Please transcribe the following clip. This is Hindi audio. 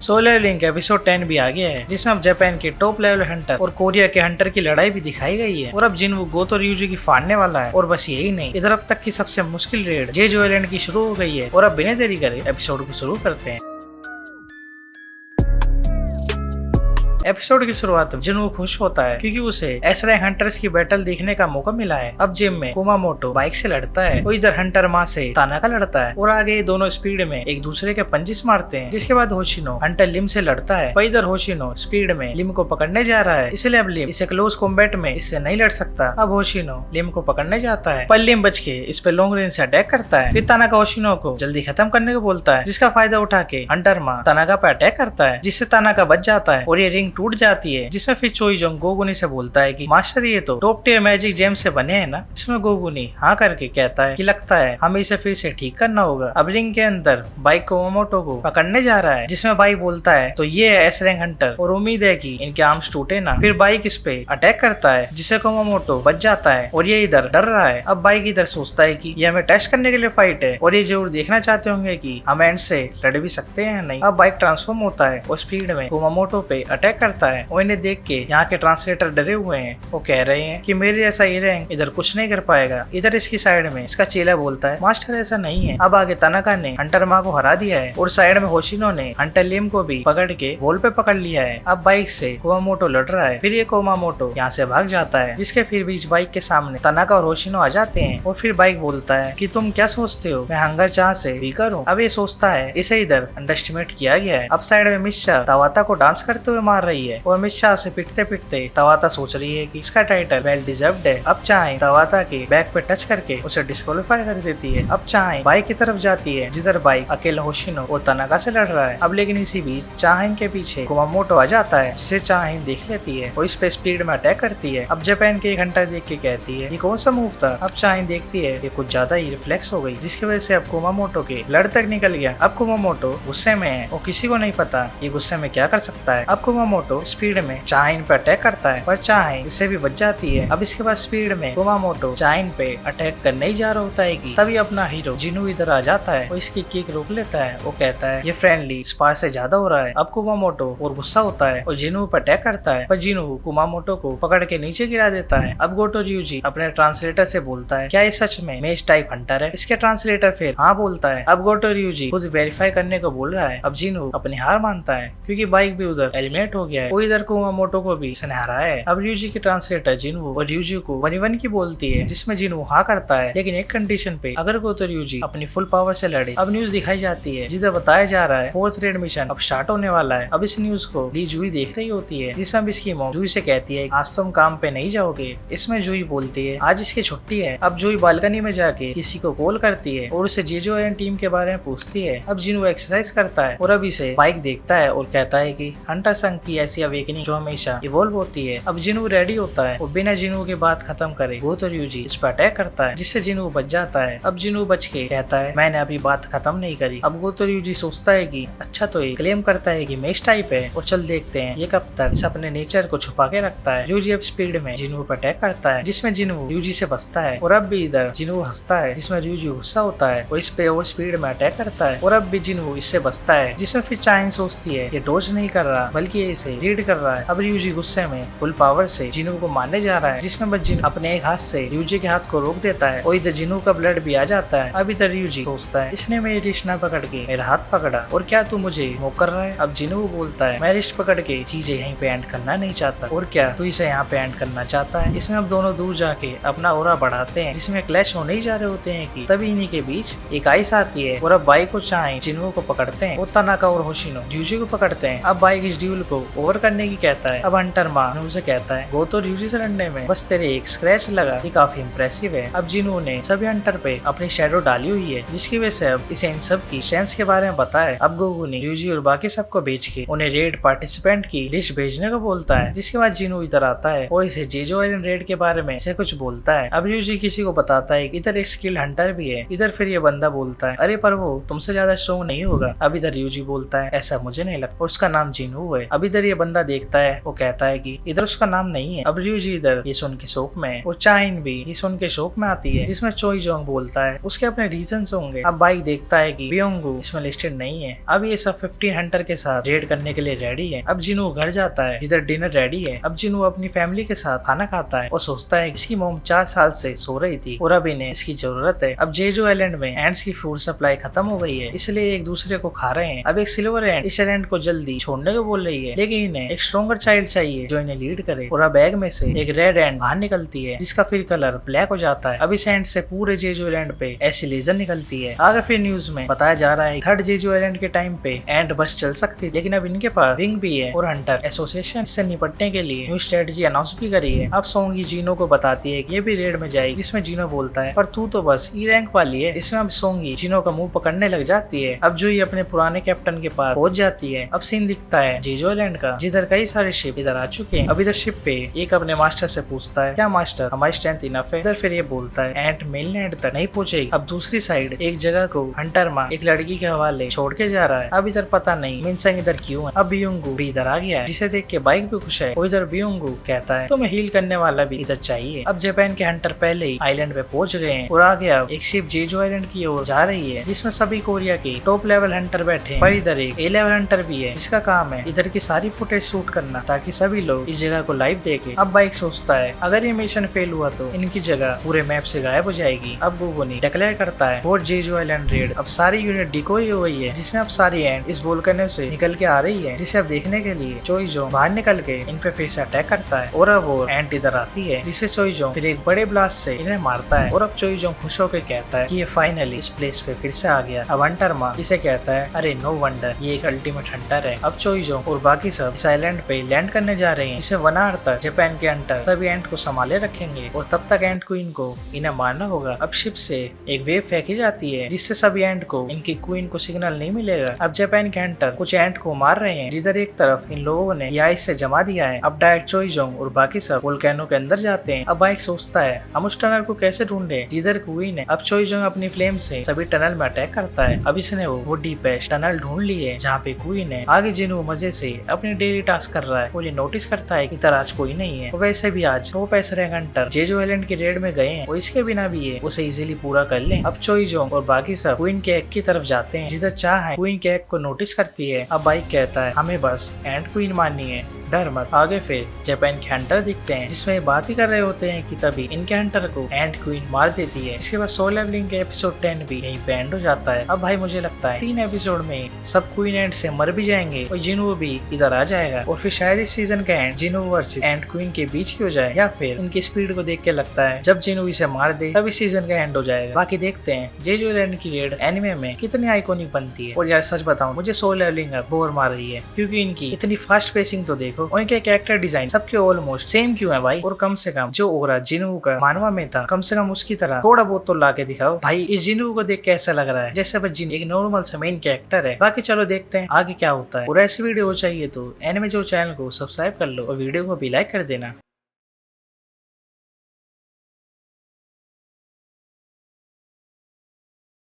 सोलो लेवलिंग एपिसोड 10 भी आ गया है, जिसमें अब जापान के टॉप लेवल हंटर और कोरिया के हंटर की लड़ाई भी दिखाई गई है। और अब जिनवू गोतो ryuji की फाड़ने वाला है। और बस यही नहीं, इधर अब तक की सबसे मुश्किल रेड जेजो आइलैंड की शुरू हो गई है। और अब बिना देरी करे एपिसोड को शुरू करते हैं। एपिसोड की शुरुआत में जिनवू खुश होता है क्योंकि उसे एस रैंक हंटर्स की बैटल देखने का मौका मिला है। अब जिम में कुमामोटो बाइक से लड़ता है और इधर हंटर माँ से तानाका लड़ता है। और आगे दोनों स्पीड में एक दूसरे के पंचिस मारते हैं। जिसके बाद होशिनो हंटर लिम से लड़ता है। और इधर होशिनो स्पीड में लिम को पकड़ने जा रहा है, इसलिए अब लिम इसे क्लोज कॉम्बैट में इससे नहीं लड़ सकता। अब होशिनो लिम को पकड़ने जाता है, पर लिम बच के इस पे लॉन्ग रेंज से अटैक करता है। फिर तानाका होशिनो को जल्दी खत्म करने को बोलता है, जिसका फायदा उठा के हंटर माँ तानाका पे अटैक करता है, जिससे तानाका बच जाता है और ये रिंग टूट जाती है। जिसमें फिर चोइजोंग गोगुनी से बोलता है कि मास्टर ये तो टॉप टियर मैजिक जेम से बने हैं ना। इसमें गोगुनी हाँ करके कहता है कि लगता है हमें इसे फिर से ठीक करना होगा। अब रिंग के अंदर बाइक कुमामोटो को पकड़ने जा रहा है, जिसमें बाइक बोलता है तो ये है एस रैंक हंटर और उम्मीद है कि इनके आर्म्स टूटे ना। फिर बाइक इस पे अटैक करता है, जिससे कुमामोटो बच जाता है और ये इधर डर रहा है। अब बाइक इधर सोचता है कि ये हमें टेस्ट करने के लिए फाइट है और ये जरूर देखना चाहते होंगे कि हम एंड से लड़ भी सकते हैं नहीं। अब बाइक ट्रांसफॉर्म होता है और स्पीड में कुमामोटो पे अटैक करता है। और इन्हें देख के यहाँ के ट्रांसलेटर डरे हुए हैं। वो कह रहे हैं कि मेरे जैसा ये रैंक इधर कुछ नहीं कर पाएगा। इधर इसकी साइड में इसका चेला बोलता है मास्टर ऐसा नहीं है। अब आगे तानाका ने हंटर माँ को हरा दिया है और साइड में होशिनो ने हंटर लिम को भी पकड़ के वॉल पे पकड़ लिया है। अब बाइक से कुमामोटो लड़ रहा है। फिर ये कुमामोटो यहाँ से भाग जाता है, जिसके फिर बीच बाइक के सामने तानाका और होशिनो आ जाते हैं। और फिर बाइक बोलता है कि तुम क्या सोचते हो मैं हंगर चाह से वीकर हूँ। अब ये सोचता है इसे इधर अंडरस्टिमेट किया गया है। अब साइड में मिश्रा तवाता को डांस करते हुए मार रही है और मिश्रा से पिटते पिटते तवाता सोच रही है कि इसका टाइटल वेल डिजर्व्ड है। अब चाहे तवाता के बैक पे टच करके उसे डिस्क्वालीफाई कर देती है। अब चाहे बाइक की तरफ जाती है, जिधर बाइक अकेला होशिनो और तानाका से लड़ रहा है। अब लेकिन इसी बीच चाहिन के पीछे कुमामोटो आ जाता है, जिसे चाहिन देख लेती है और इस पे स्पीड में अटैक करती है। अब जापान के एक घंटा देख के कहती है ये कौन सा मूव था। अब चाहिन देखती है ये कुछ ज्यादा ही रिफ्लेक्स हो गई, जिसकी वजह से अब कुमामोटो के ब्लड तक निकल गया। अब कुमामोटो गुस्से में है और किसी को नहीं पता ये गुस्से में क्या कर सकता है। अब कुमामोटो स्पीड में चाहिन पे अटैक करता है, पर चाहिन इससे भी बच जाती है। अब इसके बाद स्पीड में कुमामोटो चाहिन पे अटैक करने ही जा रहा होता है कि तभी अपना हीरो जिनू इधर आ जाता है और इसकी किक रोक लेता है। वो कहता है ये फ्रेंडली स्पार से ज्यादा हो रहा है। अब कुमामोटो और गुस्सा होता है और जिनू पे अटैक करता है, पर जिनू कुमामोटो को पकड़ के नीचे गिरा देता है। अब गोटो ryuji अपने ट्रांसलेटर से बोलता है क्या ये सच में मेज टाइप हंटर है। इसके ट्रांसलेटर फिर हाँ बोलता है। अब गोटो ryuji खुद वेरीफाई करने को बोल रहा है। अब जिनू अपनी हार मानता है क्योंकि बाइक भी उधर एलिमिनेट हो गया है। वो इधर कुमामोटो को भी इसने हराया है। अब ryuji की ट्रांसलेटर जिनू और ryuji को 1v1 की बोलती है, जिसमें जिनू हाँ करता है, लेकिन एक कंडीशन पे अगर गोतो ryuji अपनी फुल पावर से लड़े। अब न्यूज दिखाई जाती है जिधर बताया जा रहा है फोर्थ रेड मिशन अब स्टार्ट होने वाला है। अब इस न्यूज को ली जुई देख रही होती है, जिसमें इसकी मॉम जुई से कहती है आज तुम काम पे नहीं जाओगे। इसमें जुई बोलती है आज इसकी छुट्टी है। अब जुई बालकनी में जाके किसी को कॉल करती है और उसे जेजो एंड टीम के बारे में पूछती है। अब जिनू एक्सरसाइज करता है और अब इसे बाइक देखता है और कहता है कि हंटर संघ की ऐसी अवेकनिंग जो हमेशा इवॉल्व होती है। अब जिनू रेडी होता है और बिना जिनू की बात खत्म करे गोतो ryuji इस पर अटैक करता है, जिससे जिनू बच जाता है। अब जिनू बच के कहता है मैंने अभी बात खत्म नहीं करी। अब गोतो ryuji सोचता है कि अच्छा तो ये क्लेम करता है कि मेष टाइप है और चल देखते हैं ये कब तक इस अपने नेचर को छुपा के रखता है। ryuji अब स्पीड में जिनू पर अटैक करता है, जिसमें जिनू ryuji से बचता है। और अब भी इधर जिनू हंसता है, जिसमें ryuji गुस्सा होता है और इस पे और स्पीड में अटैक करता है। और अब भी जिनू इससे बचता है, जिसमें फिर चाइन सोचती है ये डोज नहीं कर रहा बल्कि ये इसे रीड कर रहा है। अब ryuji गुस्से में फुल पावर से जिनू को मारने जा रहा है, जिसमें बस जिनू अपने एक हाथ से ryuji के हाथ को रोक देता है और इधर जिनू का ब्लड भी आ जाता है। अब इधर ryuji सोचता है इसने मेरी रिस्ट न पकड़ के मेरा हाथ पकड़ा और क्या तू मुझे मोक कर रहा है। अब जिनू बोलता है मैं रिस्ट पकड़ के चीजें यहीं पे एंड करना नहीं चाहता और क्या तू इसे यहाँ पे एंड करना चाहता है। इसमें अब दोनों दूर जाके अपना ओरा बढ़ाते हैं, जिसमें क्लैश होने ही जा रहे होते हैं कि तभी इन्हीं के बीच एक आइस आती है और अब बाइक को चाहे जिनू को पकड़ते हैं और तानाका और होशिनो ryuji को पकड़ते हैं। अब बाइक इस ड्यूल को ओवर करने की कहता है। अब हंटर माँ से कहता है गोतो ryuji से लड़ने में बस तेरे एक स्क्रैच लगा, ये काफी इंप्रेसिव है। अब जिनू ने सभी हंटर पे अपनी शेडो डाली हुई है, जिसकी वजह से अब इसे इन सब की स्ट्रेंथ के बारे में पता है। अब गोगू ने ryuji और बाकी सबको भेज के उन्हें रेड पार्टिसिपेंट की लिस्ट भेजने को बोलता है, जिसके बाद जिनू इधर आता है और इसे जेजो आइलैंड रेड के बारे में इसे कुछ बोलता है। अब ryuji किसी को बताता है कि इधर एक स्किल हंटर भी है। इधर फिर ये बंदा बोलता है अरे पर वो तुमसे ज्यादा स्ट्रॉन्ग नहीं होगा। अब इधर ryuji बोलता है ऐसा मुझे नहीं लगता और उसका नाम जिनू है। अब इधर जिधर ये बंदा देखता है वो कहता है कि इधर उसका नाम नहीं है। अब रियूजी इधर ये सुन के शौक में है, वो चाइन भी ये सुन के शौक में आती है, जिसमें चोई जोंग बोलता है उसके अपने रीजन होंगे। अब बाइक देखता है कि बियोंगू इसमें लिस्टेड नहीं है। अब ये सब 15 हंटर के साथ रेड करने के लिए रेडी है। अब जिनू घर जाता है जिधर डिनर रेडी है। अब जिनू अपनी फैमिली के साथ खाना खाता है और सोचता है इसकी मोम 4 साल से सो रही थी और अब इन्हें इसकी जरूरत है। अब जेजो आइलैंड में एंड्स की फूड सप्लाई खत्म हो गई है, इसलिए एक दूसरे को खा रहे हैं। अब एक सिल्वर एंड इस आइलैंड को जल्दी छोड़ने को बोल रही है, लेकिन इन्हें एक स्ट्रॉन्गर चाइल्ड चाहिए जो इन्हें लीड करे। और अब बैग में से एक रेड एंड बाहर निकलती है जिसका फिर कलर ब्लैक हो जाता है। अब इस एंड से पूरे जेजो आइलैंड पे ऐसी लेजर निकलती है। आगे फिर न्यूज में बताया जा रहा है थर्ड जेजो आइलैंड के टाइम पे एंड बस चल सकती, लेकिन अब इनके पास विंग भी है और हंटर एसोसिएशन से निपटने के लिए न्यू स्ट्रेटजी अनाउंस भी करी है। अब सोंगी जीनो को बताती है कि ये भी रेड में जाएगी, जिसमें जीनो बोलता है पर तू तो बस ई रैंक वाली है। इसमें अब सोंगी जीनो का मुंह पकड़ने लग जाती है। अब जो ये अपने पुराने कैप्टन के पास पहुंच जाती है। अब सीन दिखता है जेजो आइलैंड का जिधर कई सारे शिप इधर आ चुके हैं। अब इधर शिप पे एक अपने मास्टर से पूछता है क्या मास्टर हमारी स्ट्रेंथ इनफ है। इधर फिर ये बोलता है एंट मेनलैंड तक नहीं पहुंचेगी। अब दूसरी साइड एक जगह को हंटर माँ एक लड़की के हवाले छोड़ के जा रहा है। अब इधर पता नहीं मिनसंग इधर क्यों है। अब बियोंगू भी इधर आ गया है, जिसे देख के बाइक भी खुश है। वो इधर बियोंगू कहता है तुम्हें हील करने वाला भी इधर चाहिए। अब जापान के हंटर पहले ही आइलैंड पे पहुंच गए हैं और आगे अब एक शिप जेजो आइलैंड की ओर जा रही है, जिसमें सभी कोरिया के टॉप लेवल हंटर बैठे हैं। पर इधर एक ए लेवल हंटर भी है जिसका काम है इधर की सारी फुटेज शूट करना ताकि सभी लोग इस जगह को लाइव देखे। अब बाइक सोचता है अगर ये मिशन फेल हुआ तो इनकी जगह पूरे मैप से गायब हो जाएगी। अब गुगुनी डिक्लेयर करता है और जेजो आइलैंड रेड। अब सारी यूनिट डिकोई हो गई है, जिसमें अब सारी एंड इस वोल्केनो से निकल के आ रही है, जिसे अब देखने के लिए चोइजोंग बाहर निकल के इन पे फिर से अटैक करता है। और अब वो एंट इधर आती है, जिससे चोइजोंग फिर एक बड़े ब्लास्ट से इन्हें मारता है। और अब चोइजोंग खुश होकर कहता है कि ये फाइनली इस प्लेस पे फिर से आ गया। अब हंटर माँ इसे कहता है अरे नो वंडर ये एक अल्टीमेट हंटर है। अब चोइजोंग और बाकी सब इस आइलैंड पे लैंड करने जा रहे हैं, जिसे 1 आवर तक जापान के हंटर सभी एंट को संभाले रखेंगे और तब तक एंट क्वीन को इन्हें मारना होगा। अब शिप से एक वेव फेंकी जाती है, जिससे सभी एंट को इनकी क्वीन को सिग्नल नहीं मिलेगा। अब जापान के हंटर कुछ एंट को मार रहे हैं, जिधर एक तरफ इन लोगों ने आइस से जमा दिया है। अब डायरेक्ट चोइजोंग और बाकी सब वोल्केनो के अंदर जाते हैं। अब बाइक सोचता है हम उस टनल को कैसे ढूंढे जिधर क्वीन है। अब चोइजोंग अपनी फ्लेम से सभी टनल में अटैक करता है। अब इसने वो डीपेस्ट टनल ढूंढ ली है जहाँ पे क्वीन है। आगे जिन्हों मजे से अपनी डेली टास्क कर रहा है और ये नोटिस करता है कि इधर आज कोई नहीं है। वैसे भी आज वो पैसे हंटर जेजो आइलैंड की रेड में गए हैं, वो इसके बिना भी है उसे इजीली पूरा कर ले। अब चोइजोंग और बाकी सब क्वीन के एग की तरफ जाते हैं, जिधर चाह है क्वीन के एग को नोटिस करती है। अब बाइक कहता है हमें बस एंड क्वीन माननी है, डर मत। आगे फिर जापान के हंटर दिखते हैं, जिसमें बात ही कर रहे होते हैं कि तभी इनके हंटर को एंड क्वीन मार देती है। इसके बाद सोल लेवलिंग के एपिसोड 10 भी यहीं पे एंड हो जाता है। अब भाई मुझे लगता है 3 एपिसोड में सब क्वीन एंड से मर भी जाएंगे और जिन्हो भी इधर आ जाएगा और फिर शायद इस सीजन का एंड जिन्हो वर्सेस एंड क्वीन के बीच की हो जाए, या फिर इनकी स्पीड को देख के लगता है जब जिन्हो इसे मार दे तब इस सीजन का एंड हो जाएगा। बाकी देखते हैं जेजो आइलैंड की रेड एनिमे में कितनी आइकॉनिक बनती है। और यार सच बताऊं मुझे सोल लेवलिंग बोर मार रही है, क्योंकि इनकी इतनी फास्ट पेसिंग तो देखो और इनके कैरेक्टर डिजाइन सबके ऑलमोस्ट सेम क्यों है भाई। और कम से कम जो ओरा जिन्हू का मानवा में था कम से कम उसकी तरह थोड़ा बहुत तो ला के दिखाओ भाई। इस जिन्हू को देख के ऐसा लग रहा है जैसे बस जिन एक नॉर्मल सा मेन कैरेक्टर है। बाकी चलो देखते हैं आगे क्या होता है। और ऐसी वीडियो चाहिए तो एनिमे जो चैनल को सब्सक्राइब कर लो और वीडियो को भी लाइक कर देना।